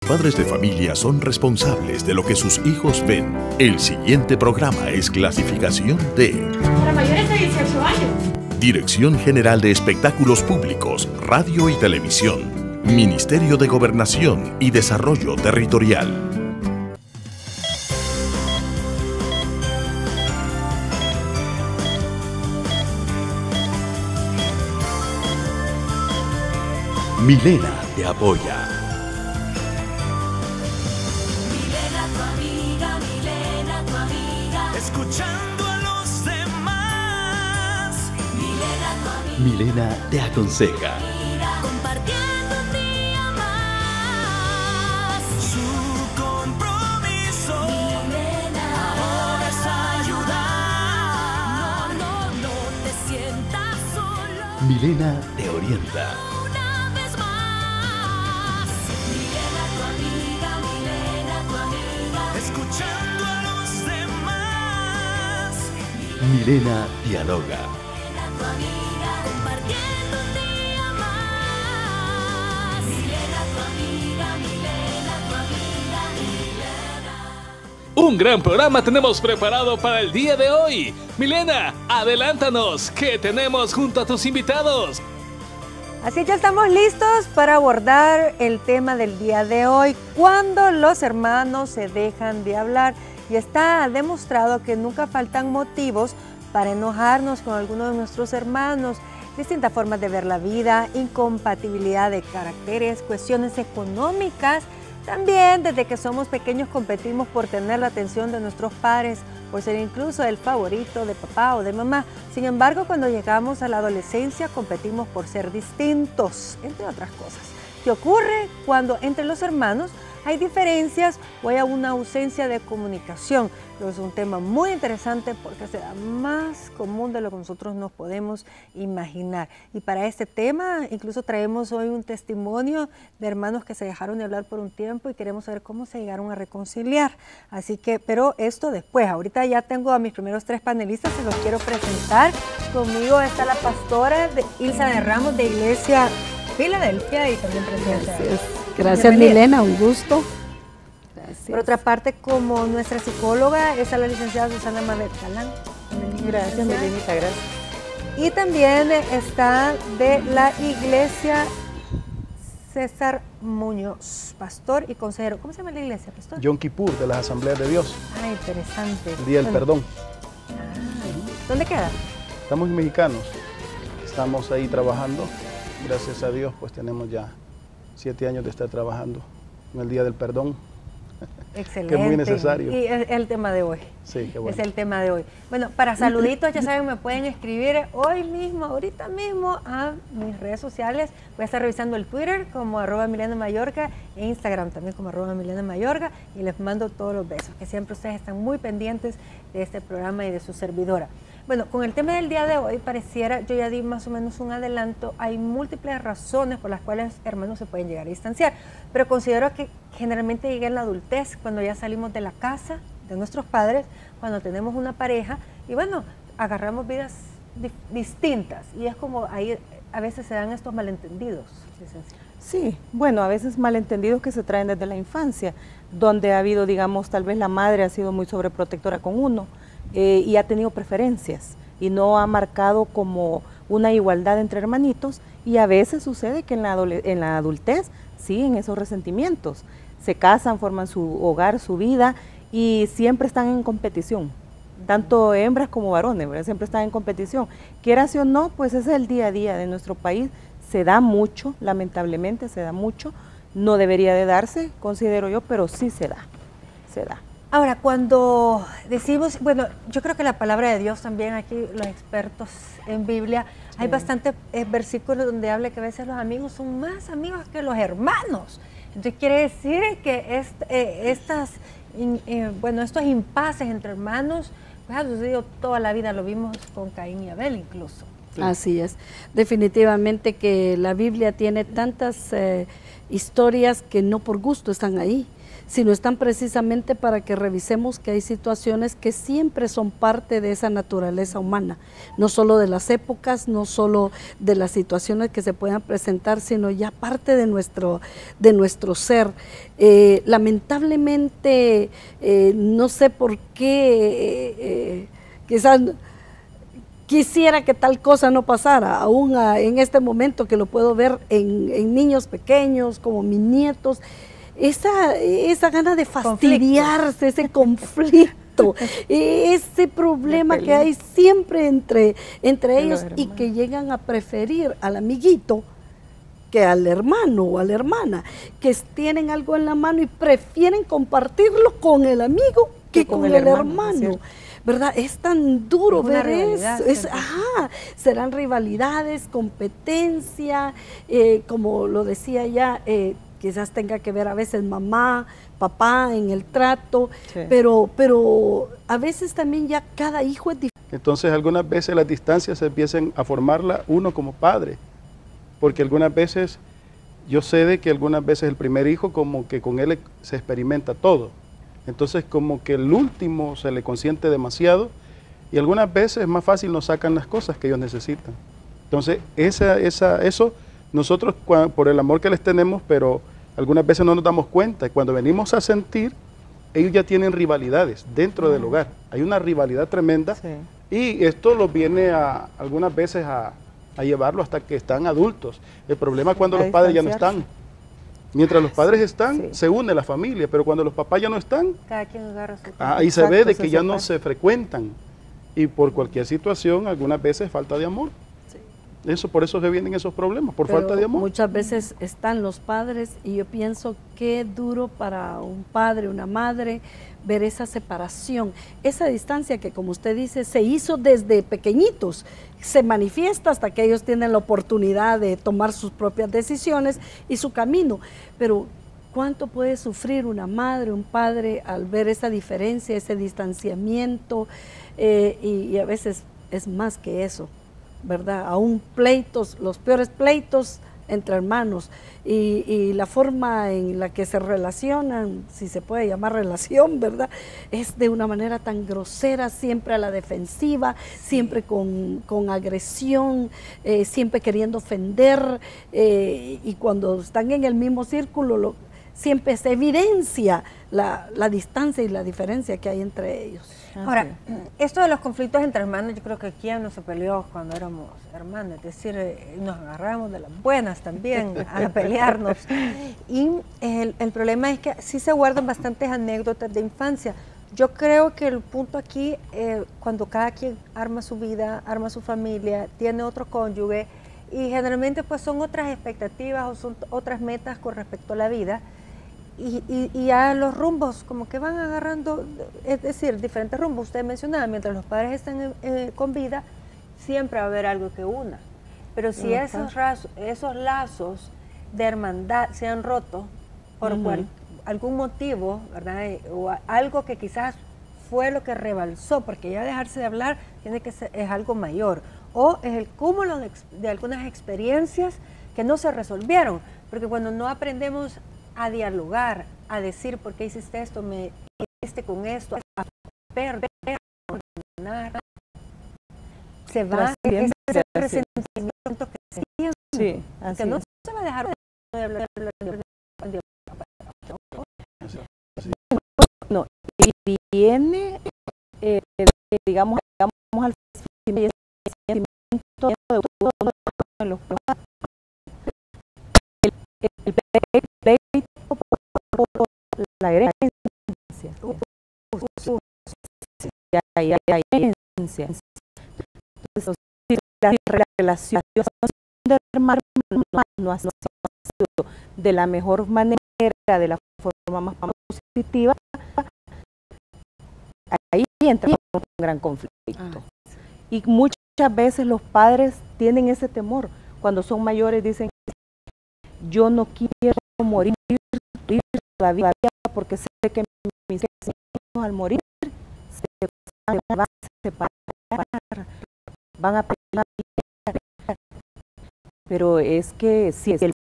Padres de familia son responsables de lo que sus hijos ven. El siguiente programa es clasificación D. Para mayores de 18 años. Dirección General de Espectáculos Públicos, Radio y Televisión. Ministerio de Gobernación y Desarrollo Territorial. Milena te apoya. Escuchando a los demás. Milena, tu amiga. Milena te aconseja. Compartiendo un día más. Su compromiso. Milena. Ahora es ayudar. No te sientas solo. Milena te orienta. Una vez más. Milena, tu amiga. Milena, tu amiga. Escuchando a los demás. Milena dialoga. Tu amiga, compartiendo un día más. Milena, tu amiga, Milena, tu amiga, Milena. Un gran programa tenemos preparado para el día de hoy. Milena, adelántanos, ¿qué tenemos junto a tus invitados? Así que ya estamos listos para abordar el tema del día de hoy, cuando los hermanos se dejan de hablar. Y está demostrado que nunca faltan motivos para enojarnos con alguno de nuestros hermanos, distintas formas de ver la vida, incompatibilidad de caracteres, cuestiones económicas. También desde que somos pequeños competimos por tener la atención de nuestros padres, por ser incluso el favorito de papá o de mamá. Sin embargo, cuando llegamos a la adolescencia competimos por ser distintos, entre otras cosas. ¿Qué ocurre cuando entre los hermanos hay diferencias o hay una ausencia de comunicación? Pero es un tema muy interesante porque será más común de lo que nosotros nos podemos imaginar. Y para este tema incluso traemos hoy un testimonio de hermanos que se dejaron de hablar por un tiempo y queremos saber cómo se llegaron a reconciliar. Así que, pero esto después. Ahorita ya tengo a mis primeros 3 panelistas, se los quiero presentar. Conmigo está la pastora Ilsa de Ramos de Iglesia Filadelfia y también presidenta. Gracias Milena, un gusto. Gracias. Por otra parte, como nuestra psicóloga, está la licenciada Susana Mabel Calán. Gracias Milenita, gracias. Y también está de la Iglesia César Muñoz, pastor y consejero. ¿Cómo se llama la iglesia, pastor? Yom Kippur, de las Asambleas de Dios. Ah, interesante. El Día del Perdón. ¿Dónde queda? Estamos mexicanos, estamos ahí trabajando. Gracias a Dios, pues tenemos ya 7 años de estar trabajando en el Día del Perdón. Excelente. Que es muy necesario. Y es el tema de hoy. Sí, qué bueno. Es el tema de hoy. Bueno, para saluditos, ya saben, me pueden escribir hoy mismo, ahorita mismo, a mis redes sociales. Voy a estar revisando el Twitter como @MilenaMayorga e Instagram también como @MilenaMayorga, y les mando todos los besos, que siempre ustedes están muy pendientes de este programa y de su servidora. Bueno, con el tema del día de hoy pareciera, yo ya di más o menos un adelanto, hay múltiples razones por las cuales hermanos se pueden llegar a distanciar, pero considero que generalmente llega en la adultez, cuando ya salimos de la casa de nuestros padres, cuando tenemos una pareja y bueno, agarramos vidas distintas y es como ahí a veces se dan estos malentendidos. Sí, bueno, a veces malentendidos que se traen desde la infancia, donde ha habido, digamos, tal vez la madre ha sido muy sobreprotectora con uno, y ha tenido preferencias y no ha marcado como una igualdad entre hermanitos, y a veces sucede que en la adultez siguen esos resentimientos, se casan, forman su hogar, su vida y siempre están en competición, tanto hembras como varones, ¿verdad? Siempre están en competición, quieras o no, pues ese es el día a día de nuestro país, se da mucho, lamentablemente se da mucho, no debería de darse, considero yo, pero sí se da, se da. Ahora, cuando decimos, bueno, yo creo que la palabra de Dios también, aquí los expertos en Biblia, sí, hay bastantes versículos donde habla que a veces los amigos son más amigos que los hermanos. Entonces quiere decir que estos impases entre hermanos, pues ha sucedido toda la vida, lo vimos con Caín y Abel incluso. Sí. Así es, definitivamente que la Biblia tiene tantas historias que no por gusto están ahí, sino están precisamente para que revisemos que hay situaciones que siempre son parte de esa naturaleza humana, no solo de las épocas, no solo de las situaciones que se puedan presentar, sino ya parte de nuestro ser. Lamentablemente, no sé por qué, quizás quisiera que tal cosa no pasara, aún en este momento que lo puedo ver en niños pequeños, como mis nietos, esa gana de fastidiarse, ese conflicto, ese problema que hay siempre entre ellos y que llegan a preferir al amiguito que al hermano o a la hermana, que tienen algo en la mano y prefieren compartirlo con el amigo que con el hermano. ¿Verdad? Es tan duro ver eso. Serán rivalidades, competencia, como lo decía ya, quizás tenga que ver a veces mamá, papá en el trato, pero a veces también ya cada hijo es diferente. Entonces algunas veces las distancias se empiezan a formarla uno como padre, porque algunas veces, yo sé de que algunas veces el primer hijo como que con él se experimenta todo, entonces como que el último se le consiente demasiado y algunas veces es más fácil nos sacan las cosas que ellos necesitan. Entonces eso nosotros por el amor que les tenemos, pero algunas veces no nos damos cuenta y cuando venimos a sentir, ellos ya tienen rivalidades dentro del hogar. Hay una rivalidad tremenda y esto los viene algunas veces a llevarlo hasta que están adultos. El problema es cuando los padres ya no están. Mientras los padres están, se une la familia, pero cuando los papás ya no están, cada quien agarra su tiempo. Ahí se ve de que ya no se frecuentan y por cualquier situación, algunas veces falta de amor. Por eso se vienen esos problemas, por falta de amor. Muchas veces están los padres y yo pienso qué duro para un padre, una madre, ver esa separación, esa distancia que como usted dice, se hizo desde pequeñitos, se manifiesta hasta que ellos tienen la oportunidad de tomar sus propias decisiones y su camino, pero ¿cuánto puede sufrir una madre, un padre al ver esa diferencia, ese distanciamiento? Y a veces es más que eso, ¿verdad? Aún pleitos, los peores pleitos entre hermanos y la forma en la que se relacionan, si se puede llamar relación, ¿verdad? Es de una manera tan grosera, siempre a la defensiva, siempre con agresión, siempre queriendo ofender y cuando están en el mismo círculo siempre se evidencia la distancia y la diferencia que hay entre ellos. Ahora, esto de los conflictos entre hermanos, yo creo que quién no se peleó cuando éramos hermanos, es decir, nos agarramos de las buenas también a pelearnos. Y el problema es que sí se guardan bastantes anécdotas de infancia. Yo creo que el punto aquí, cuando cada quien arma su vida, arma su familia, tiene otro cónyuge, y generalmente pues son otras expectativas o son otras metas con respecto a la vida, y ya los rumbos como que van agarrando, es decir, diferentes rumbos. Usted mencionaba, mientras los padres están con vida, siempre va a haber algo que una, pero si esos lazos de hermandad se han roto por algún motivo, ¿verdad? O algo que quizás fue lo que rebalsó, porque ya dejarse de hablar tiene que ser, es algo mayor, o es el cúmulo de algunas experiencias que no se resolvieron, porque cuando no aprendemos a dialogar, a decir por qué hiciste esto, me hiciste con esto, a perdonar, se va ese resentimiento que se tiene, que no se va a dejar de hablar. No, y viene, digamos al sentimiento de los el pleito por la herencia. Hay herencia. Entonces, si la relación de hermano ha sido de la mejor manera, de la forma más positiva, ahí entra un gran conflicto. Y muchas veces los padres tienen ese temor. Cuando son mayores dicen, yo no quiero morir todavía porque sé que mis hijos al morir se van a separar, van a pelear. Pero es que si el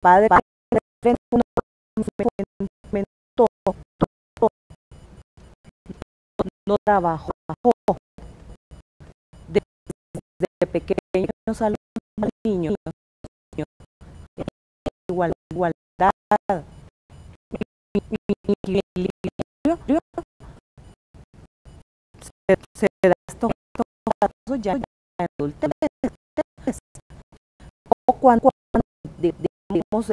padre no trabajó. Desde pequeños a los niños, igualdad, equilibrio, se da estos casos ya en adultez. O cuando digamos,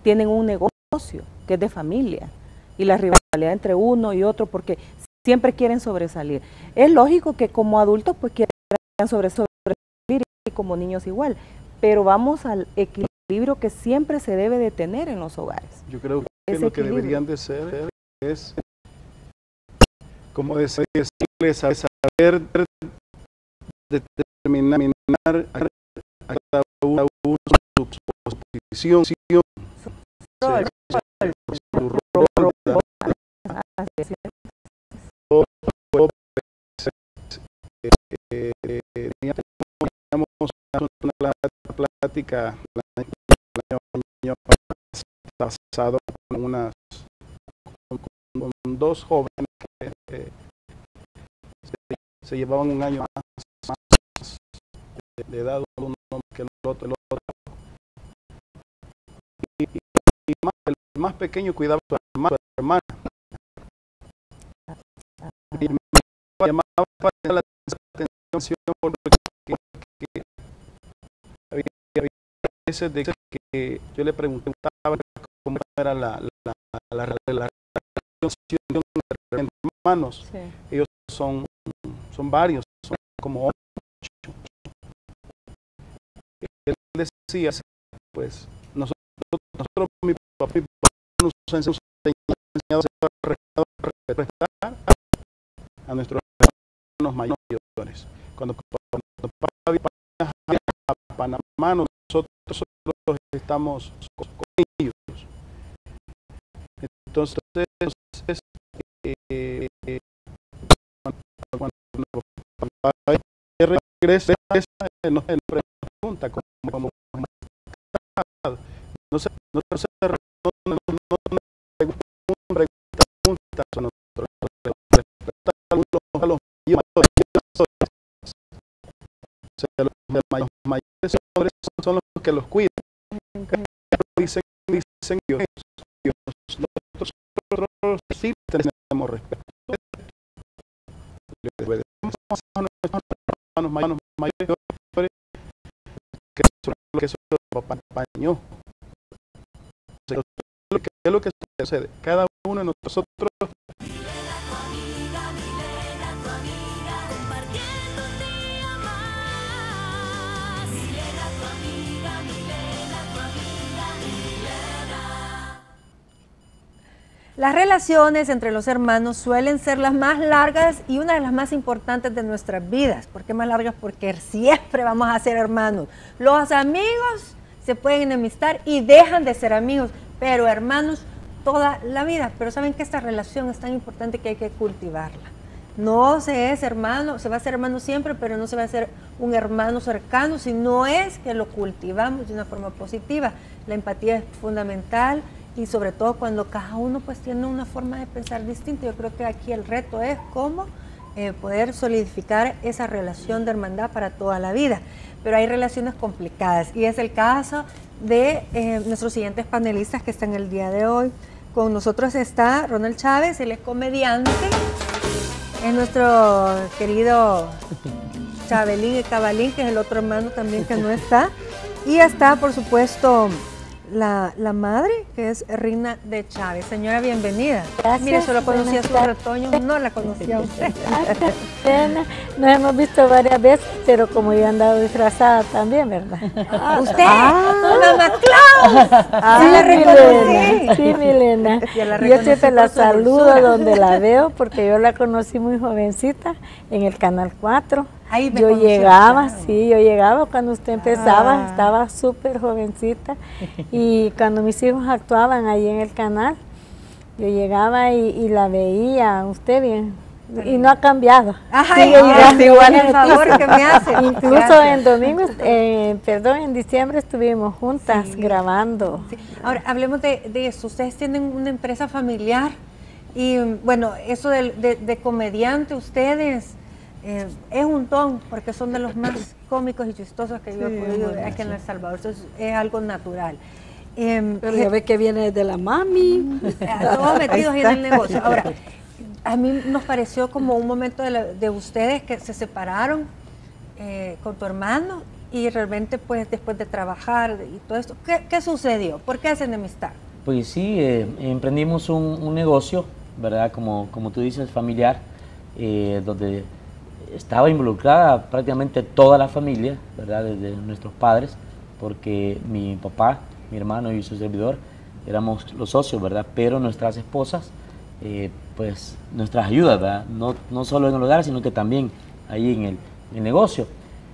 tienen un negocio que es de familia y la rivalidad entre uno y otro porque siempre quieren sobresalir. Es lógico que como adultos pues quieran sobresalir y como niños igual, pero vamos al equilibrio que siempre se debe de tener en los hogares. Yo creo que lo que deberían de ser es, como decirles, saber determinar a cada uno su posición, su rol, una plática el año pasado con dos jóvenes que se llevaban un año más de edad, uno que el otro. Y el más pequeño cuidaba a su hermana. Y me llamaba la atención porque había veces de que yo le preguntaba cómo era la relación de hermanos. Sí. Ellos son varios, son como 8. Él decía, pues, nosotros mi papá nos ha enseñado a respetar a nuestros hermanos mayores. Cuando papá viaja a Panamá, nosotros estamos con ellos. Entonces, cuando papá regresa, nos pregunta como no se los mayores son los que los cuidan. Dicen Dios, nosotros sí tenemos respeto. Le obedecemos a nuestros hermanos mayores que eso papá acompañó. ¿Qué es lo que sucede? Cada uno de nosotros Las relaciones entre los hermanos suelen ser las más largas y una de las más importantes de nuestras vidas. ¿Por qué más largas? Porque siempre vamos a ser hermanos. Los amigos se pueden enemistar y dejan de ser amigos, pero hermanos toda la vida. Pero saben que esta relación es tan importante que hay que cultivarla. No se es hermano, se va a ser hermano siempre, pero no se va a ser un hermano cercano si no es que lo cultivamos de una forma positiva. La empatía es fundamental. Y sobre todo cuando cada uno pues tiene una forma de pensar distinta. Yo creo que aquí el reto es cómo poder solidificar esa relación de hermandad para toda la vida. Pero hay relaciones complicadas y es el caso de nuestros siguientes panelistas que están el día de hoy. Con nosotros está Ronald Chávez, él es comediante, es nuestro querido Chabelín y Cabalín, que es el otro hermano también que no está. Y está, por supuesto, la madre, que es Rina de Chávez. Señora, bienvenida. Gracias. Mire, solo conocía sus retoños, no la conocía a usted. Nos hemos visto varias veces, pero como yo he andado disfrazada también, ¿verdad? ¿Usted? ¡Mamá Claus! Sí, la reconocí. Sí, Milena. Yo siempre la saludo donde la veo, porque yo la conocí muy jovencita en el Canal 4. Yo llegaba, sí, yo llegaba cuando usted empezaba, estaba súper jovencita, y cuando mis hijos actuaban ahí en el canal, yo llegaba y la veía, usted bien y no ha cambiado. Ay, igual el favor que me hacen. Incluso Gracias. en diciembre estuvimos juntas grabando. Sí. Ahora, hablemos de eso. Ustedes tienen una empresa familiar y, bueno, eso de comediante, ustedes es un don, porque son de los más cómicos y chistosos que yo he podido ver aquí en El Salvador. Eso es algo natural. Pero ya ve que viene de la mami. Todos metidos en el negocio. Ahora, a mí nos pareció como un momento de ustedes que se separaron con tu hermano y realmente pues después de trabajar y todo esto, ¿qué sucedió? ¿Por qué hacen enemistad? Pues sí, emprendimos un negocio, ¿verdad? Como tú dices, familiar, donde estaba involucrada prácticamente toda la familia, ¿verdad? Desde nuestros padres, porque mi papá, mi hermano y su servidor éramos los socios, ¿verdad? Pero nuestras esposas, pues nuestras ayudas, ¿verdad? No solo en el hogar, sino que también ahí en el negocio.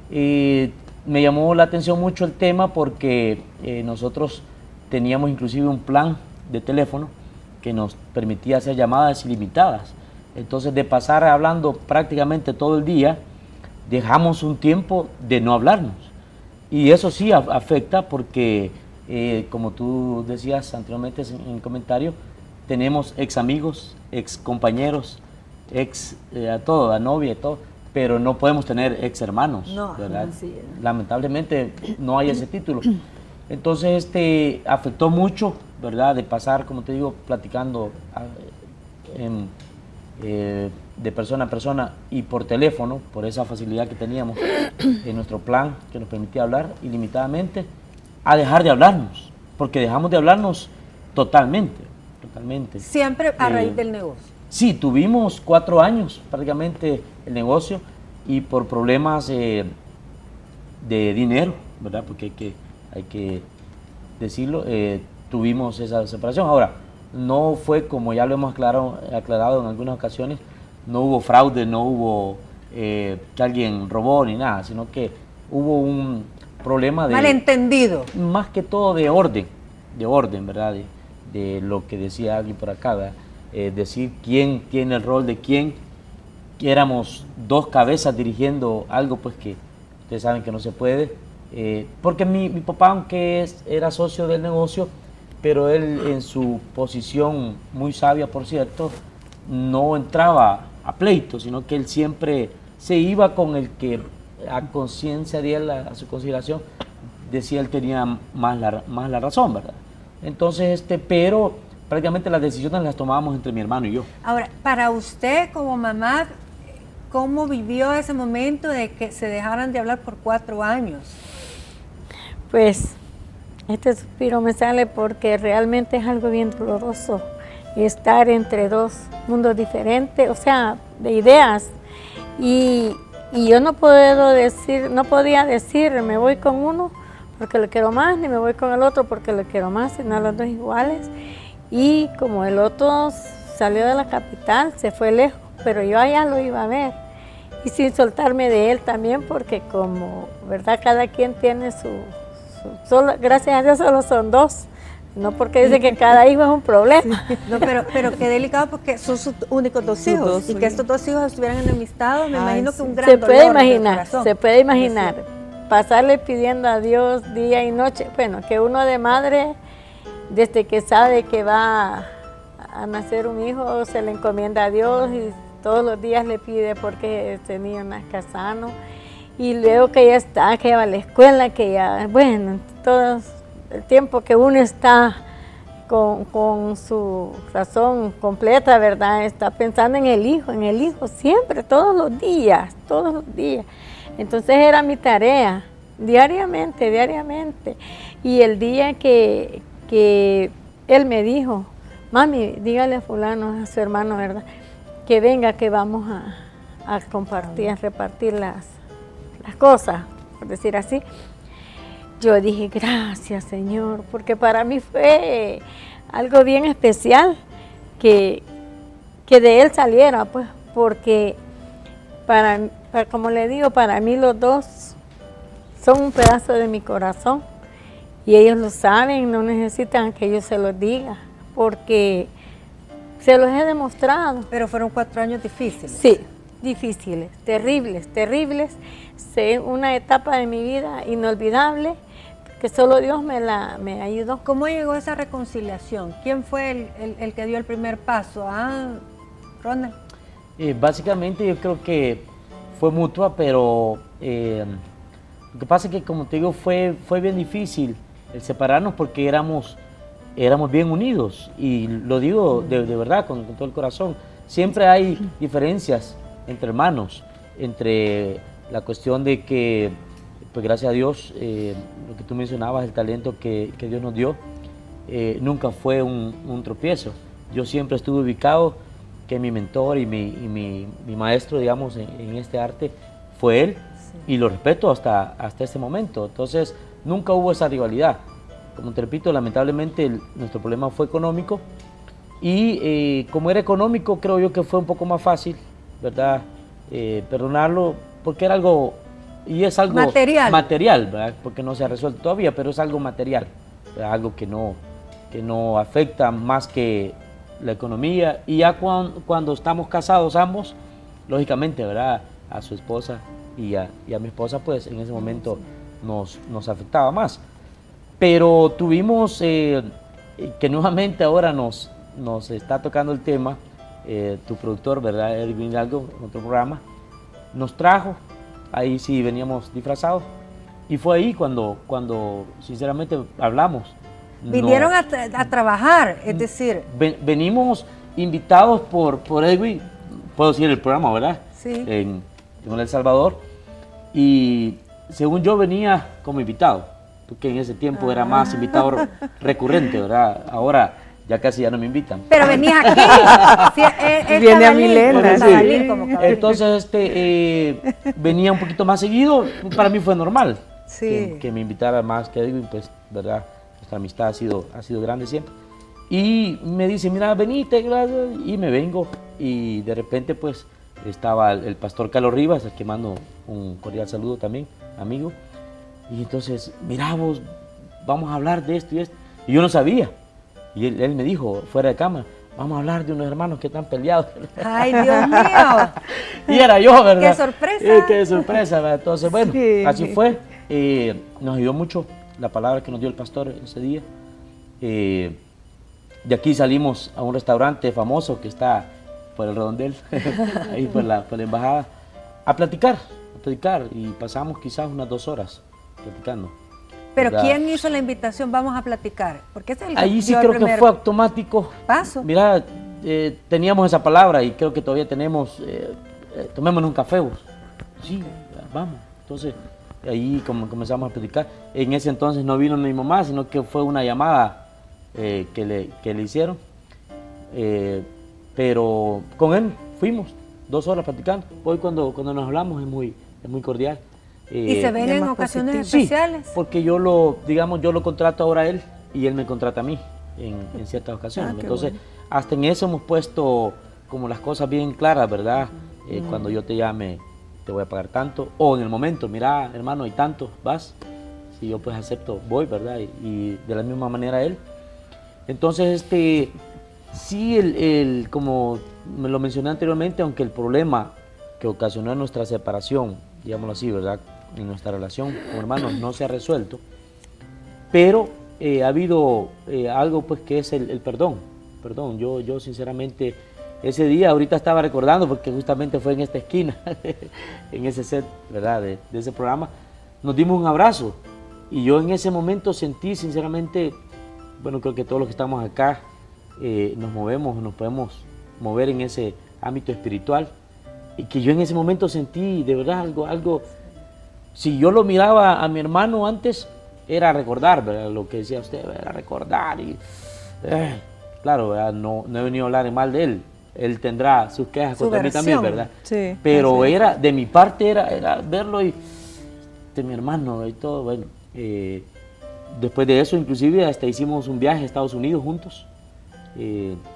Me llamó la atención mucho el tema porque nosotros teníamos inclusive un plan de teléfono que nos permitía hacer llamadas ilimitadas. Entonces, de pasar hablando prácticamente todo el día, dejamos un tiempo de no hablarnos. Y eso sí afecta porque, como tú decías anteriormente en el comentario, tenemos ex amigos, ex compañeros, a todo, a novia y todo, pero no podemos tener ex hermanos, ¿verdad? Sí. Lamentablemente no hay ese título. Entonces, afectó mucho, ¿verdad? De pasar, como te digo, platicando de persona a persona y por teléfono, por esa facilidad que teníamos en nuestro plan que nos permitía hablar ilimitadamente, a dejar de hablarnos, porque dejamos de hablarnos totalmente. Siempre a raíz del negocio. Sí, tuvimos 4 años prácticamente el negocio y por problemas de dinero, ¿verdad? Porque hay que decirlo, tuvimos esa separación. Ahora, no fue como ya lo hemos aclarado en algunas ocasiones, no hubo fraude, no hubo que alguien robó ni nada, sino que hubo un problema de... Malentendido. Más que todo de orden, ¿verdad? De lo que decía alguien por acá, ¿verdad? Decir quién tiene el rol de quién, que éramos 2 cabezas dirigiendo algo pues que ustedes saben que no se puede, porque mi papá, aunque era socio del negocio, pero él en su posición muy sabia, por cierto, no entraba a pleito, sino que él siempre se iba con el que a conciencia de él, a su consideración, decía él tenía más la razón, ¿verdad? Entonces, pero prácticamente las decisiones las tomábamos entre mi hermano y yo. Ahora, para usted como mamá, ¿cómo vivió ese momento de que se dejaran de hablar por 4 años? Pues, este suspiro me sale porque realmente es algo bien doloroso estar entre 2 mundos diferentes, o sea, de ideas. Y yo no podía decir me voy con uno porque lo quiero más, ni me voy con el otro porque lo quiero más, sino los 2 iguales. Y como el otro salió de la capital, se fue lejos, pero yo allá lo iba a ver. Y sin soltarme de él también, porque como, ¿verdad? Cada quien tiene solo, gracias a Dios solo son 2. No porque dice que cada hijo es un problema. No, pero qué delicado porque son sus únicos 2 hijos. Y que estos 2 hijos estuvieran enemistados, me imagino que un gran dolor. Se puede imaginar. Pasarle pidiendo a Dios día y noche. Bueno, que uno de madre, desde que sabe que va a nacer un hijo, se le encomienda a Dios y todos los días le pide porque este niño nazca sano. Y luego que ya está, que ya va a la escuela, que ya, bueno, todo el tiempo que uno está con su razón completa, ¿verdad? Está pensando en el hijo siempre, todos los días. Entonces era mi tarea, diariamente. Y el día que él me dijo, mami, dígale a fulano, a su hermano, ¿verdad? Que venga, que vamos a compartir, a repartir las cosas, por decir así. Yo dije, gracias Señor, porque para mí fue algo bien especial que de él saliera, pues, porque como le digo, para mí los 2 son un pedazo de mi corazón y ellos lo saben, no necesitan que yo se los diga, porque Se los he demostrado. Pero fueron 4 años difíciles. Sí, difíciles, terribles, terribles. Una etapa de mi vida inolvidable, que solo Dios me ayudó. ¿Cómo llegó esa reconciliación? ¿Quién fue el que dio el primer paso? Ronald. Básicamente yo creo que fue mutua, pero lo que pasa es que, como te digo, fue bien difícil el separarnos porque éramos bien unidos, y lo digo de verdad, con todo el corazón. Siempre hay diferencias entre hermanos, entre la cuestión de que, pues gracias a Dios, lo que tú mencionabas, el talento que Dios nos dio, nunca fue un tropiezo. Yo siempre estuve ubicado que mi mentor y mi maestro, digamos, en este arte fue él, sí. Y lo respeto hasta este momento. Entonces, nunca hubo esa rivalidad. Como te repito, lamentablemente nuestro problema fue económico, y como era económico, creo yo que fue un poco más fácil, ¿verdad? Perdonarlo, porque era algo, y es algo material, ¿verdad? Porque no se ha resuelto todavía, pero es algo material, ¿verdad? Algo que no afecta más que la economía. Y ya cuando estamos casados ambos, lógicamente, ¿verdad? A su esposa y a mi esposa, pues en ese momento nos afectaba más. Pero tuvimos que nuevamente ahora nos está tocando el tema, tu productor, ¿verdad? Edwin Hidalgo, en otro programa, nos trajo, ahí sí veníamos disfrazados, y fue ahí cuando sinceramente hablamos. Vinieron a trabajar, es decir. Venimos invitados por Edwin, puedo decir el programa, ¿verdad? Sí. En El Salvador, y según yo venía como invitado, porque en ese tiempo era más invitado recurrente, ¿verdad? Ahora ya casi ya no me invitan. Pero venías aquí. Viene a Milena. Sí. Entonces venía un poquito más seguido. Para mí fue normal, sí, que me invitara más que Edwin, pues, ¿verdad? Nuestra amistad ha sido grande siempre. Y me dice, mira, venite, y me vengo. Y de repente, pues, estaba el pastor Carlos Rivas, al que mando un cordial saludo también, amigo. Y entonces, mira vos, vamos a hablar de esto y esto. Y yo no sabía. Y él me dijo, fuera de cámara, vamos a hablar de unos hermanos que están peleados. ¡Ay, Dios mío! Y era yo, ¿verdad? ¡Qué sorpresa! ¡Qué sorpresa! ¿verdad? Entonces, bueno, sí, así fue. Nos ayudó mucho la palabra que nos dio el pastor ese día. De aquí salimos a un restaurante famoso que está por el Redondel, ahí por la embajada, a platicar, y pasamos quizás unas 2 horas platicando. Pero ¿verdad? ¿Quién hizo la invitación? Vamos a platicar. Porque es el Ahí sí creo que fue automático. Paso. Mira, teníamos esa palabra y creo que todavía tenemos, tomémonos un café vos. Sí, vamos. Entonces, ahí comenzamos a platicar. En ese entonces no vino mi mamá, sino que fue una llamada que le hicieron. Pero con él fuimos 2 horas platicando. Hoy cuando nos hablamos es muy cordial. ¿Y se ven en ocasiones especiales? Sí, porque yo lo contrato ahora a él y él me contrata a mí en ciertas ocasiones. Entonces, bueno, hasta en eso hemos puesto como las cosas bien claras, ¿verdad? Cuando yo te llame, te voy a pagar tanto. O en el momento, mira, hermano, hay tanto, vas. Si yo pues acepto, voy, ¿verdad? Y de la misma manera él. Entonces, sí, como me lo mencioné anteriormente, aunque el problema que ocasionó nuestra separación, digámoslo así, ¿verdad?, en nuestra relación como hermanos no se ha resuelto, pero ha habido algo pues que es el perdón. Yo sinceramente ese día, ahorita estaba recordando porque justamente fue en esta esquina, en ese set, ¿verdad?, de ese programa, nos dimos un abrazo y yo en ese momento sentí sinceramente, bueno, creo que todos los que estamos acá nos podemos mover en ese ámbito espiritual, y que yo en ese momento sentí de verdad algo. Si yo lo miraba a mi hermano antes, era recordar, ¿verdad? Lo que decía usted, era recordar. Y claro, ¿verdad? No he venido a hablar mal de él. Él tendrá sus quejas contra mí también, ¿verdad? Sí, pero de mi parte era verlo y de mi hermano y todo. Bueno, después de eso, inclusive, hasta hicimos un viaje a Estados Unidos juntos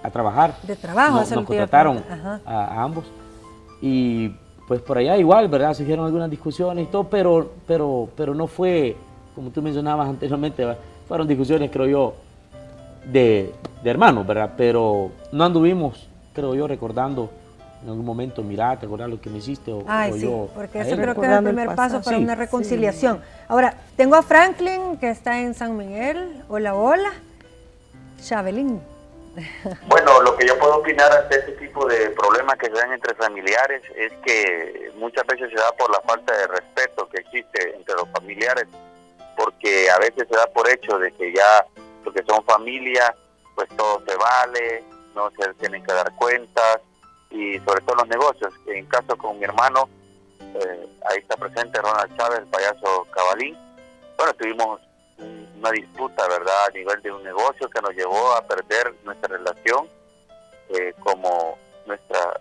a trabajar. De trabajo. Nos contrataron a ambos. Y pues por allá igual, ¿verdad? Se hicieron algunas discusiones y todo, pero no fue, como tú mencionabas anteriormente, ¿verdad? Fueron discusiones, creo yo, de hermanos, ¿verdad? Pero no anduvimos, creo yo, recordando en algún momento, mira, ¿te acuerdas lo que me hiciste? Sí, yo, porque eso creo que es el primer paso para una reconciliación. Ahora, tengo a Franklin, que está en San Miguel. Hola, hola. Chabelín. Bueno, lo que yo puedo opinar ante este tipo de problemas que se dan entre familiares es que muchas veces se da por la falta de respeto que existe entre los familiares, porque a veces se da por hecho de que ya, porque son familia, pues todo se vale, no se tienen que dar cuentas, y sobre todo los negocios. En caso con mi hermano, ahí está presente Ronald Chávez, el payaso Cabalín. Bueno, tuvimos una disputa, ¿verdad?, a nivel de un negocio que nos llevó a perder nuestra relación, como nuestra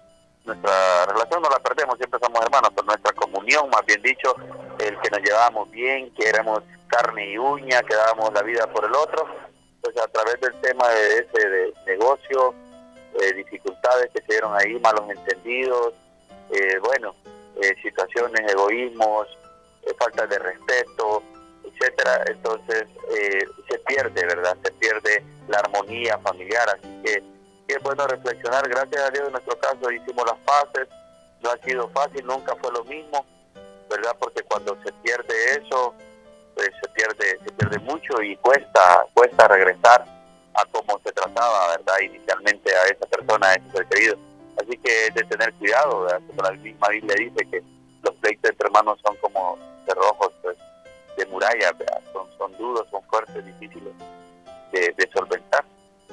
relación no la perdemos, siempre somos hermanos, pero nuestra comunión, más bien dicho, el que nos llevábamos bien, que éramos carne y uña, que dábamos la vida por el otro, pues a través del tema de ese negocio, dificultades que se dieron ahí, malos entendidos, situaciones, egoísmos, falta de respeto, etcétera. Entonces se pierde, ¿verdad? Se pierde la armonía familiar, así que es bueno reflexionar. Gracias a Dios en nuestro caso hicimos las paces, no ha sido fácil, nunca fue lo mismo, ¿verdad? Porque cuando se pierde eso, pues se pierde mucho y cuesta regresar a cómo se trataba, ¿verdad?, inicialmente a esa persona, a ese ser querido. Así que es de tener cuidado, ¿verdad? Como la misma Biblia dice que los pleitos entre hermanos son como cerrojos, pues, de muralla, ¿verdad? Son duros, son fuertes, difíciles de solventar.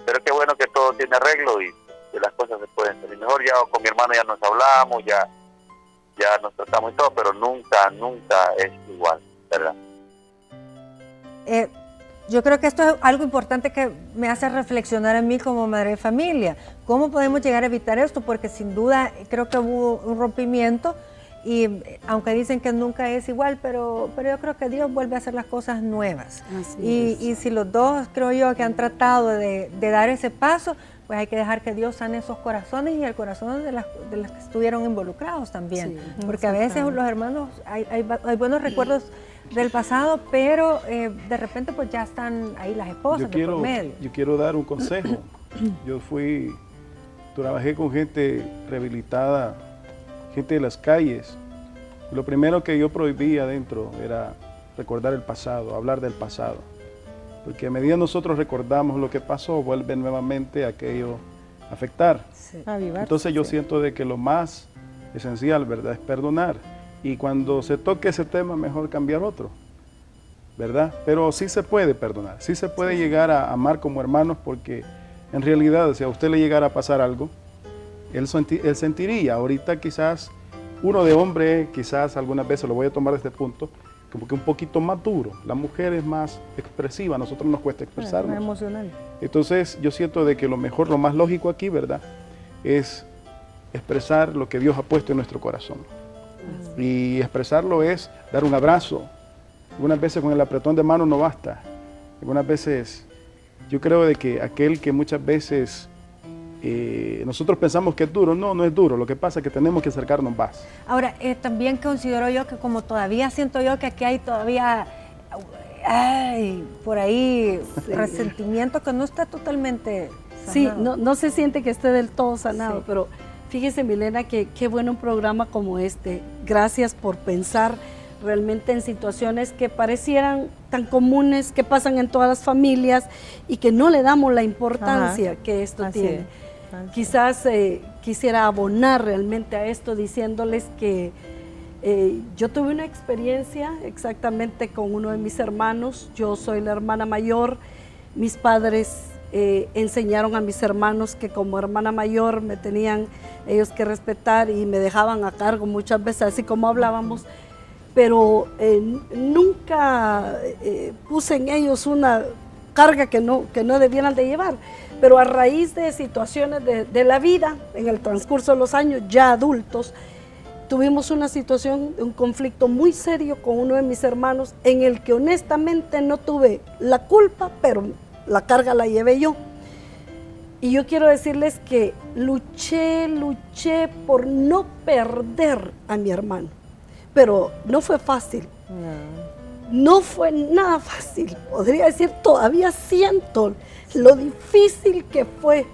Pero qué bueno que todo tiene arreglo y que las cosas se pueden salir mejor. Ya con mi hermano ya nos hablamos, ya nos tratamos y todo, pero nunca es igual, ¿verdad? Yo creo que esto es algo importante que me hace reflexionar a mí como madre de familia. ¿Cómo podemos llegar a evitar esto? Porque sin duda creo que hubo un rompimiento y aunque dicen que nunca es igual, pero yo creo que Dios vuelve a hacer las cosas nuevas. Y si los dos, creo yo, que han tratado de dar ese paso, pues hay que dejar que Dios sane esos corazones y el corazón de las que estuvieron involucrados también. Porque a veces los hermanos, hay buenos recuerdos del pasado, pero de repente pues ya están ahí las esposas de por medio. Yo quiero dar un consejo. Yo trabajé con gente rehabilitada, gente de las calles. Lo primero que yo prohibía adentro era recordar el pasado, hablar del pasado. Porque a medida nosotros recordamos lo que pasó, vuelve nuevamente aquello a afectar. Entonces yo siento de que lo más esencial, ¿verdad?, es perdonar. Y cuando se toque ese tema, mejor cambiar otro, ¿verdad? Pero sí se puede perdonar, sí se puede llegar a amar como hermanos, porque en realidad, si a usted le llegara a pasar algo, él sentiría. Ahorita quizás uno de hombre, quizás algunas veces, lo voy a tomar desde este punto, como que un poquito más duro. La mujer es más expresiva, a nosotros nos cuesta expresarnos. Más emocional. Entonces yo siento de que lo mejor, lo más lógico aquí, ¿verdad?, es expresar lo que Dios ha puesto en nuestro corazón. Y expresarlo es dar un abrazo. Algunas veces con el apretón de mano no basta. Algunas veces yo creo de que aquel que muchas veces nosotros pensamos que es duro, no es duro. Lo que pasa es que tenemos que acercarnos más. Ahora, también considero yo que como todavía siento yo que aquí hay todavía por ahí resentimiento que no está totalmente sanado. Sí, no se siente que esté del todo sanado, pero fíjese, Milena, que qué bueno un programa como este. Gracias por pensar realmente en situaciones que parecieran tan comunes, que pasan en todas las familias y que no le damos la importancia que esto tiene. Quizás quisiera abonar realmente a esto diciéndoles que yo tuve una experiencia exactamente con uno de mis hermanos. Yo soy la hermana mayor. Mis padres enseñaron a mis hermanos que como hermana mayor me tenían ellos que respetar y me dejaban a cargo muchas veces, así como hablábamos, pero nunca puse en ellos una carga que no debieran de llevar. Pero a raíz de situaciones de la vida, en el transcurso de los años, ya adultos, tuvimos una situación, un conflicto muy serio con uno de mis hermanos, en el que honestamente no tuve la culpa, pero la carga la llevé yo. Y yo quiero decirles que luché por no perder a mi hermano, pero no fue fácil. No fue nada fácil, podría decir, todavía siento lo difícil que fue.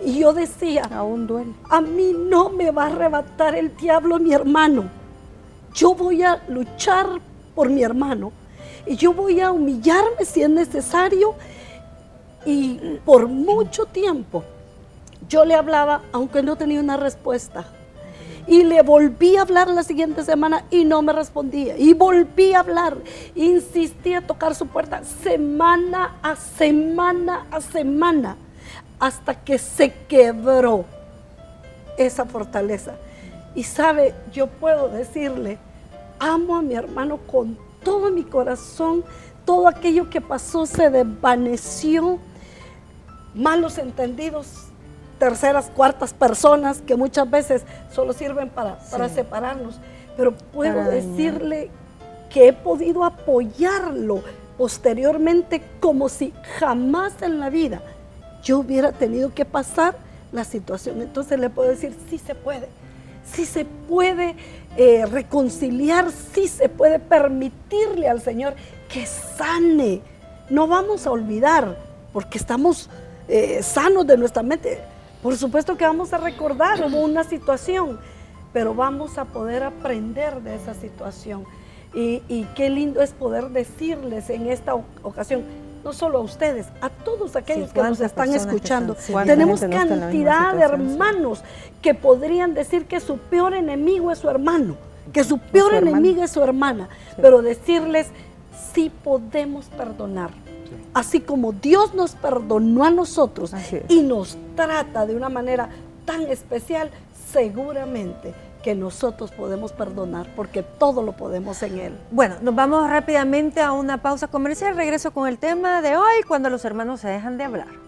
Y yo decía, aún duele. A mí no me va a arrebatar el diablo mi hermano. Yo voy a luchar por mi hermano y yo voy a humillarme si es necesario. Y por mucho tiempo yo le hablaba, aunque no tenía una respuesta. Y le volví a hablar la siguiente semana y no me respondía. Y volví a hablar, insistí a tocar su puerta semana a semana a semana, hasta que se quebró esa fortaleza. Y sabe, yo puedo decirle, amo a mi hermano con todo mi corazón. Todo aquello que pasó se desvaneció. Malos entendidos, terceras, cuartas personas que muchas veces solo sirven para separarnos. Pero puedo decirle que he podido apoyarlo posteriormente como si jamás en la vida yo hubiera tenido que pasar la situación. Entonces le puedo decir, sí se puede reconciliar, sí se puede permitirle al Señor que sane. No vamos a olvidar, porque estamos sanos de nuestra mente. Por supuesto que vamos a recordar, hubo una situación, pero vamos a poder aprender de esa situación. Y qué lindo es poder decirles en esta ocasión, no solo a ustedes, a todos aquellos que nos están escuchando. Tenemos cantidad de hermanos que podrían decir que su peor enemigo es su hermano, que su peor enemiga es su hermana, pero decirles, sí podemos perdonar. Así como Dios nos perdonó a nosotros y nos trata de una manera tan especial, seguramente que nosotros podemos perdonar, porque todo lo podemos en Él. Bueno, nos vamos rápidamente a una pausa comercial. Regreso con el tema de hoy, cuando los hermanos se dejan de hablar.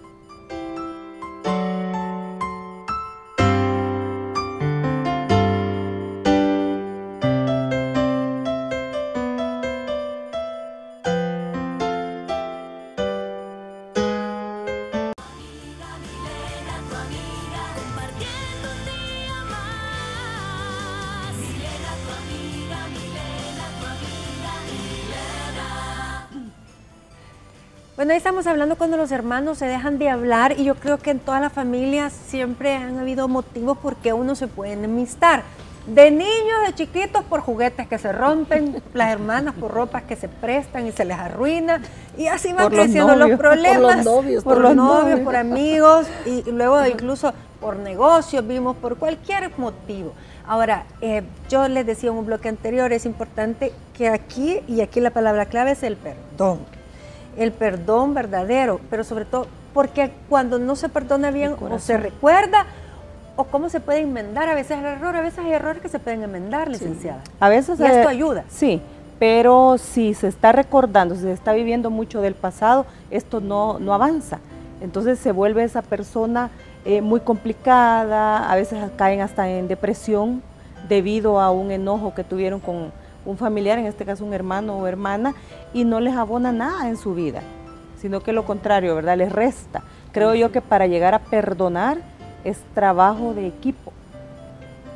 Bueno, ahí estamos hablando cuando los hermanos se dejan de hablar, y yo creo que en todas las familias siempre han habido motivos por qué uno se puede enemistar. De niños, de chiquitos, por juguetes que se rompen, las hermanas por ropas que se prestan y se les arruina, y así van creciendo los problemas, por los novios, por amigos, y luego incluso por negocios, vimos por cualquier motivo. Ahora, yo les decía en un bloque anterior, es importante que aquí la palabra clave es el perdón. El perdón verdadero, pero sobre todo porque cuando no se perdona bien o se recuerda, o cómo se puede enmendar a veces el error, a veces hay errores que se pueden enmendar, licenciada. A veces y esto ayuda. Sí, pero si se está recordando, si se está viviendo mucho del pasado, esto no avanza. Entonces se vuelve esa persona muy complicada, a veces caen hasta en depresión debido a un enojo que tuvieron con un familiar, en este caso un hermano o hermana, y no les abona nada en su vida, sino que lo contrario, ¿verdad? Les resta. Creo yo que para llegar a perdonar es trabajo de equipo.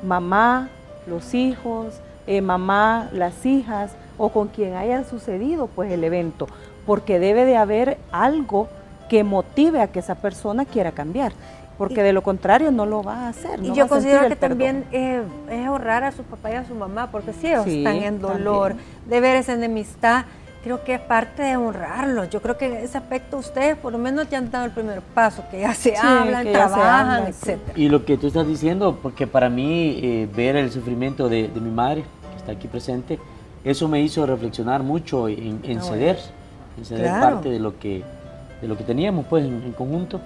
Mamá, los hijos, mamá, las hijas, o con quien haya sucedido pues el evento, porque debe de haber algo que motive a que esa persona quiera cambiar, porque de lo contrario no lo va a hacer. Y yo considero que también es ahorrar a su papá y a su mamá, porque si ellos están en dolor, de ver esa enemistad, creo que es parte de honrarlos. Yo creo que en ese aspecto ustedes por lo menos ya han dado el primer paso, que ya se hablan, trabajan, etc. Y lo que tú estás diciendo, porque para mí ver el sufrimiento de mi madre, que está aquí presente, eso me hizo reflexionar mucho en ceder parte de lo que teníamos pues en conjunto.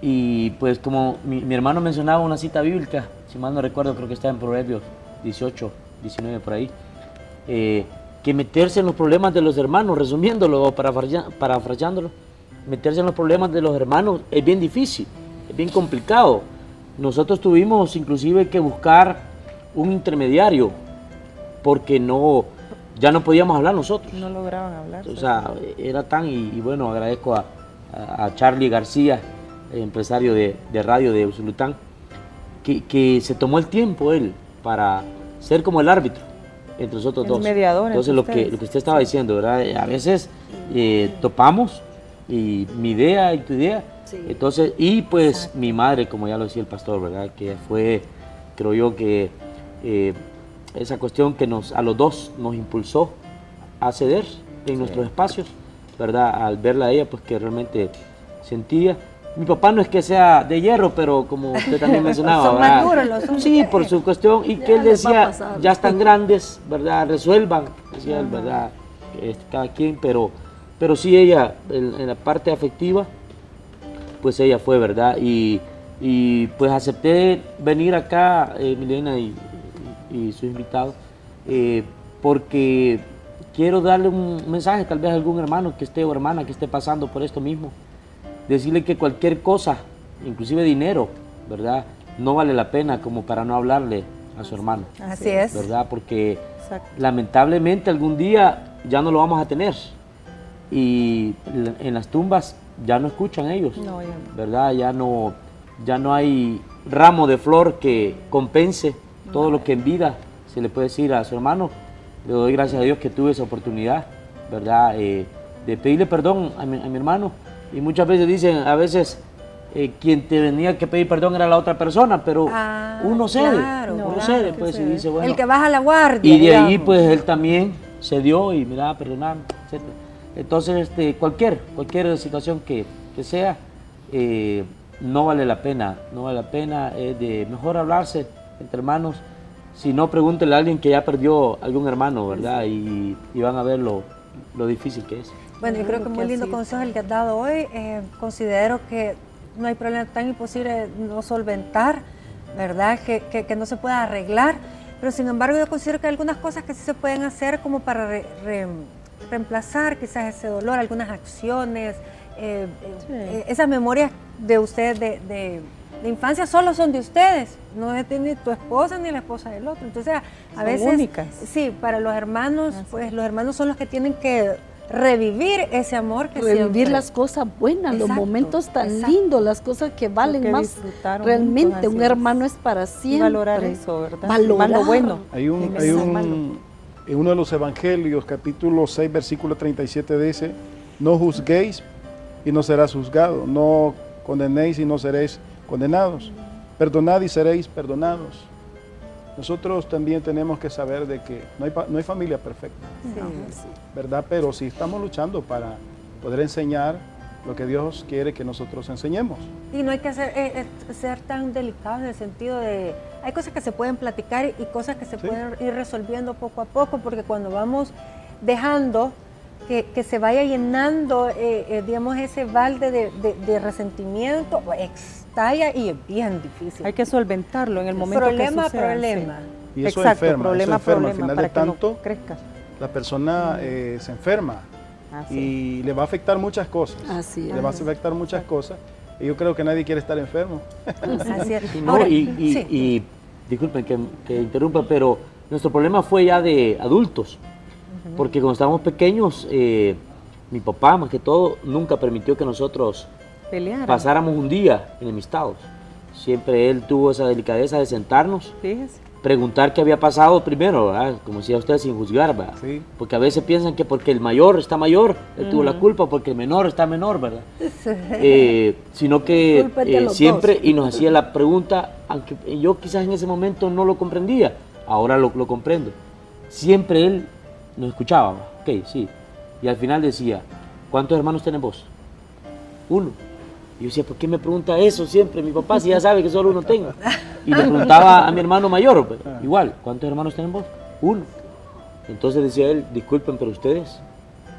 Y pues como mi hermano mencionaba una cita bíblica, si mal no recuerdo, creo que está en Proverbios 18, 19 por ahí, que meterse en los problemas de los hermanos, resumiéndolo o parafraseándolo, meterse en los problemas de los hermanos es bien difícil, es bien complicado. Nosotros tuvimos inclusive que buscar un intermediario porque ya no podíamos hablar nosotros. No lograban hablar. O sea, era tan, y bueno, agradezco a Charlie García, empresario de radio de Usulután, que se tomó el tiempo él para ser como el árbitro entre nosotros El dos. mediador Entonces lo que usted estaba diciendo, ¿verdad? A veces topamos y mi idea y tu idea. Sí. Entonces, y pues mi madre, como ya lo decía el pastor, ¿verdad? Que fue, creo yo que esa cuestión que a los dos nos impulsó a ceder en nuestros espacios, ¿verdad? Al verla a ella, pues que realmente sentía. Mi papá no es que sea de hierro, pero como usted también mencionaba, son más duros los hombres. Sí, por su cuestión, y que él decía, ya están grandes, ¿verdad? Resuelvan, decía él, ¿verdad? Cada quien, pero sí ella, en la parte afectiva, pues ella fue, ¿verdad? Y pues acepté venir acá, Milena y sus invitados, porque quiero darle un mensaje tal vez a algún hermano que esté o hermana que esté pasando por esto mismo. Decirle que cualquier cosa, inclusive dinero, ¿verdad? No vale la pena como para no hablarle a su hermano. Así es. ¿Verdad? Porque lamentablemente algún día ya no lo vamos a tener. Y en las tumbas ya no escuchan ellos, no, ya no. ¿Verdad? Ya no hay ramo de flor que compense todo lo que en vida se le puede decir a su hermano. Le doy gracias a Dios que tuve esa oportunidad, ¿verdad? De pedirle perdón a mi hermano. Y muchas veces dicen, a veces quien te tenía que pedir perdón era la otra persona, pero uno cede, cede, pues, y dice, bueno. El que baja la guardia. Y de ahí, pues, él también cedió y mira, perdonarme, etc. Entonces, cualquier situación que sea, no vale la pena, es de mejor hablarse entre hermanos. Si no, pregúntele a alguien que ya perdió algún hermano, ¿verdad? Y van a ver lo difícil que es. Bueno, yo creo que muy lindo consejo el que has dado hoy. Considero que no hay problema tan imposible no solventar, ¿verdad? Que no se pueda arreglar, pero sin embargo yo considero que hay algunas cosas que sí se pueden hacer como para reemplazar quizás ese dolor, algunas acciones, esas memorias de ustedes de infancia solo son de ustedes, no es de ni tu esposa ni la esposa del otro. Entonces a veces, únicas. Sí, para los hermanos, pues los hermanos son los que tienen que revivir ese amor que revivir siempre. Las cosas buenas, los momentos tan lindos, las cosas que valen más. Realmente un hermano es para siempre. Valorar eso, ¿verdad? Valorar lo bueno. En uno de los evangelios, capítulo 6, versículo 37 dice, no juzguéis y no serás juzgado, no condenéis y no seréis condenados, perdonad y seréis perdonados. Nosotros también tenemos que saber de que no hay familia perfecta, ¿verdad? Pero sí estamos luchando para poder enseñar lo que Dios quiere que nosotros enseñemos. Y no hay que ser tan delicados en el sentido de, hay cosas que se pueden platicar y cosas que se pueden ir resolviendo poco a poco, porque cuando vamos dejando que se vaya llenando, digamos, ese balde de resentimiento, estalla y es bien difícil. Hay que solventarlo en el momento problema, que suceda. Problema. Sí. Y eso enferma, al final para de tanto, que no crezca. La persona se enferma y le va a afectar muchas cosas. Así es. Le va a afectar muchas cosas. Y yo creo que nadie quiere estar enfermo. Así es. No, y disculpen que interrumpa, pero nuestro problema fue ya de adultos. Porque cuando estábamos pequeños, mi papá, más que todo, nunca permitió que nosotros pasáramos un día enemistados. Siempre él tuvo esa delicadeza de sentarnos, preguntar qué había pasado primero, ¿verdad? Como decía usted, sin juzgar, ¿verdad? Sí. Porque a veces piensan que porque el mayor está mayor, él tuvo la culpa, porque el menor está menor, ¿verdad? Sino que siempre, y nos hacía la pregunta, aunque yo quizás en ese momento no lo comprendía, ahora lo comprendo. Siempre él nos escuchaba, ok, sí. Y al final decía, ¿cuántos hermanos tenés vos? Uno. Y yo decía, ¿por qué me pregunta eso siempre mi papá si ya sabe que solo uno tengo? Y le preguntaba a mi hermano mayor, pues, igual, ¿cuántos hermanos tenés vos? Uno. Entonces decía él, disculpen, pero ustedes,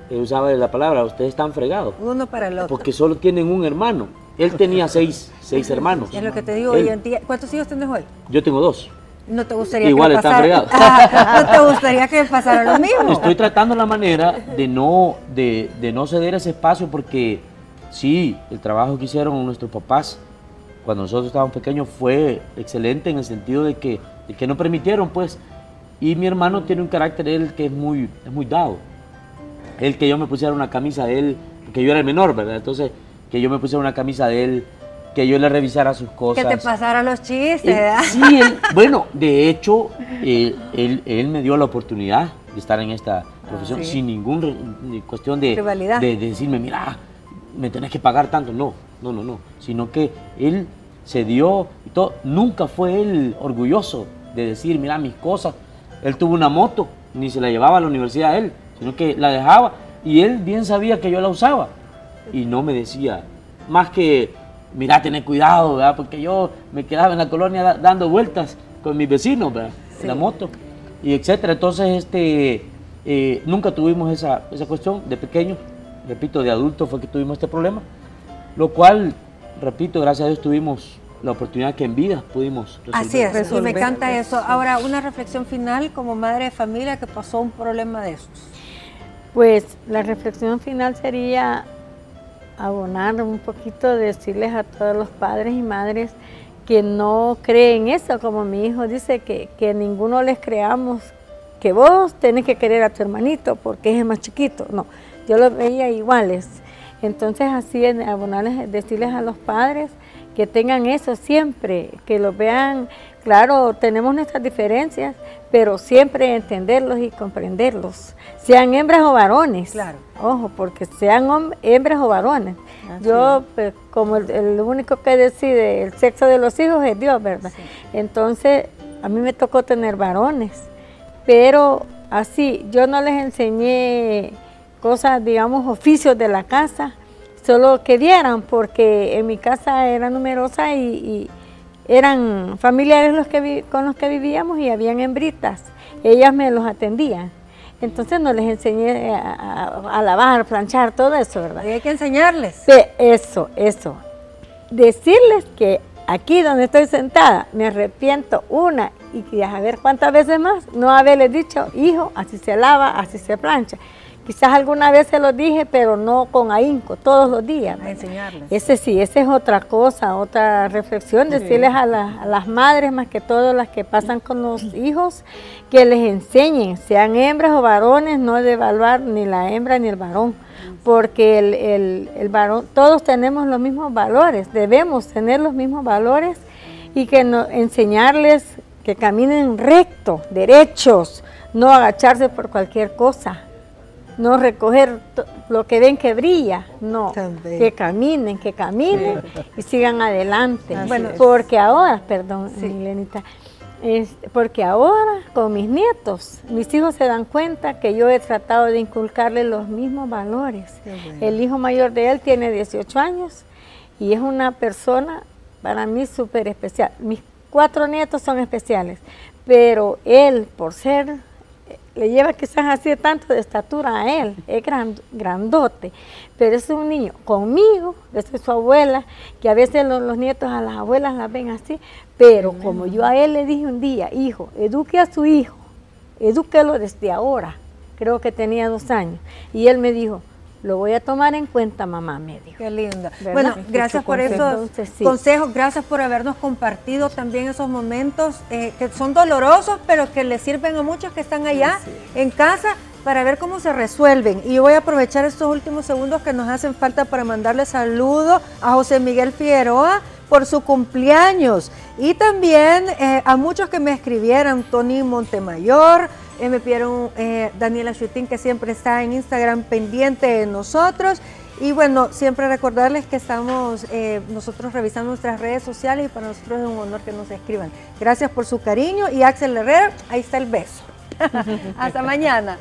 él usaba la palabra, ustedes están fregados. Uno para el otro. Porque solo tienen un hermano. Él tenía seis hermanos. Es lo que te digo hoy en día. ¿Cuántos hijos tenés hoy? Yo tengo 2. ¿No te gustaría igual que están fregados? ¿No te gustaría que pasara lo mismo? Estoy tratando la manera de no ceder ese espacio, porque sí, el trabajo que hicieron nuestros papás cuando nosotros estábamos pequeños fue excelente, en el sentido de que no permitieron, pues. Y mi hermano tiene un carácter, él, que es muy dado. Él, que yo me pusiera una camisa de él, porque yo era el menor, ¿verdad? Entonces, que yo me pusiera una camisa de él, que yo le revisara sus cosas. Que te pasara los chistes, ¿verdad? Sí, bueno, de hecho, él me dio la oportunidad de estar en esta profesión sin ninguna cuestión de decirme, mira, me tenés que pagar tanto. No, sino que él se dio y todo. Nunca fue él orgulloso de decir, mira, mis cosas. Él tuvo una moto, ni se la llevaba a la universidad él, sino que la dejaba y él bien sabía que yo la usaba y no me decía más que, mira, tener cuidado, ¿verdad? Porque yo me quedaba en la colonia dando vueltas con mis vecinos, ¿verdad? En la moto y etcétera. Entonces nunca tuvimos esa cuestión de pequeño, repito, de adulto fue que tuvimos este problema, lo cual, repito, gracias a Dios tuvimos la oportunidad que en vida pudimos resolver. Así es, y me encanta eso. Ahora, una reflexión final como madre de familia que pasó un problema de esos. Pues la reflexión final sería abonar un poquito, decirles a todos los padres y madres que no creen eso, como mi hijo dice, que ninguno les creamos que vos tenés que querer a tu hermanito porque es el más chiquito. No, yo los veía iguales. Entonces así abonarles, decirles a los padres que tengan eso siempre, que los vean, claro, tenemos nuestras diferencias, pero siempre entenderlos y comprenderlos, sean hembras o varones. Claro. Ojo, porque sean hembras o varones. Así yo, pues, como el único que decide el sexo de los hijos es Dios, ¿verdad? Sí. Entonces, a mí me tocó tener varones, pero así, yo no les enseñé cosas, digamos, oficios de la casa, solo que vieran, porque en mi casa era numerosa y eran familiares con los que vivíamos y habían hembritas, ellas me los atendían. Entonces no les enseñé a lavar, planchar, todo eso, ¿verdad? Y hay que enseñarles. Eso. Decirles que aquí donde estoy sentada me arrepiento una y a ver cuántas veces más no haberles dicho, hijo, así se lava, así se plancha. Quizás alguna vez se los dije, pero no con ahínco, todos los días. A enseñarles. Esa es otra cosa, otra reflexión, decirles a las madres, más que todo las que pasan con los hijos, que les enseñen, sean hembras o varones, no devaluar ni la hembra ni el varón, porque el varón, todos tenemos los mismos valores, debemos tener los mismos valores y que enseñarles que caminen recto, derechos, no agacharse por cualquier cosa. No recoger lo que ven que brilla, no, que caminen y sigan adelante. Bueno, porque ahora, perdón, Milenita, porque ahora con mis nietos, mis hijos se dan cuenta que yo he tratado de inculcarles los mismos valores. Bueno. El hijo mayor de él tiene 18 años y es una persona para mí súper especial. Mis 4 nietos son especiales, pero él, por ser... le lleva quizás así tanto de estatura a él, es grandote, pero es un niño conmigo, yo soy su abuela, que a veces los nietos a las abuelas las ven así, pero como yo a él le dije un día, hijo, eduque a su hijo, edúquelo desde ahora, creo que tenía 2 años, y él me dijo, lo voy a tomar en cuenta, mamá, me dijo. Qué lindo. Bueno, gracias por esos consejos, gracias por habernos compartido también esos momentos que son dolorosos, pero que les sirven a muchos que están allá en casa para ver cómo se resuelven. Y yo voy a aprovechar estos últimos segundos que nos hacen falta para mandarle saludos a José Miguel Figueroa por su cumpleaños y también a muchos que me escribieron, Tony Montemayor, me pidieron Daniela Chutín, que siempre está en Instagram pendiente de nosotros. Y bueno, siempre recordarles que estamos nosotros revisando nuestras redes sociales y para nosotros es un honor que nos escriban. Gracias por su cariño y Axel Herrera, ahí está el beso. Hasta mañana.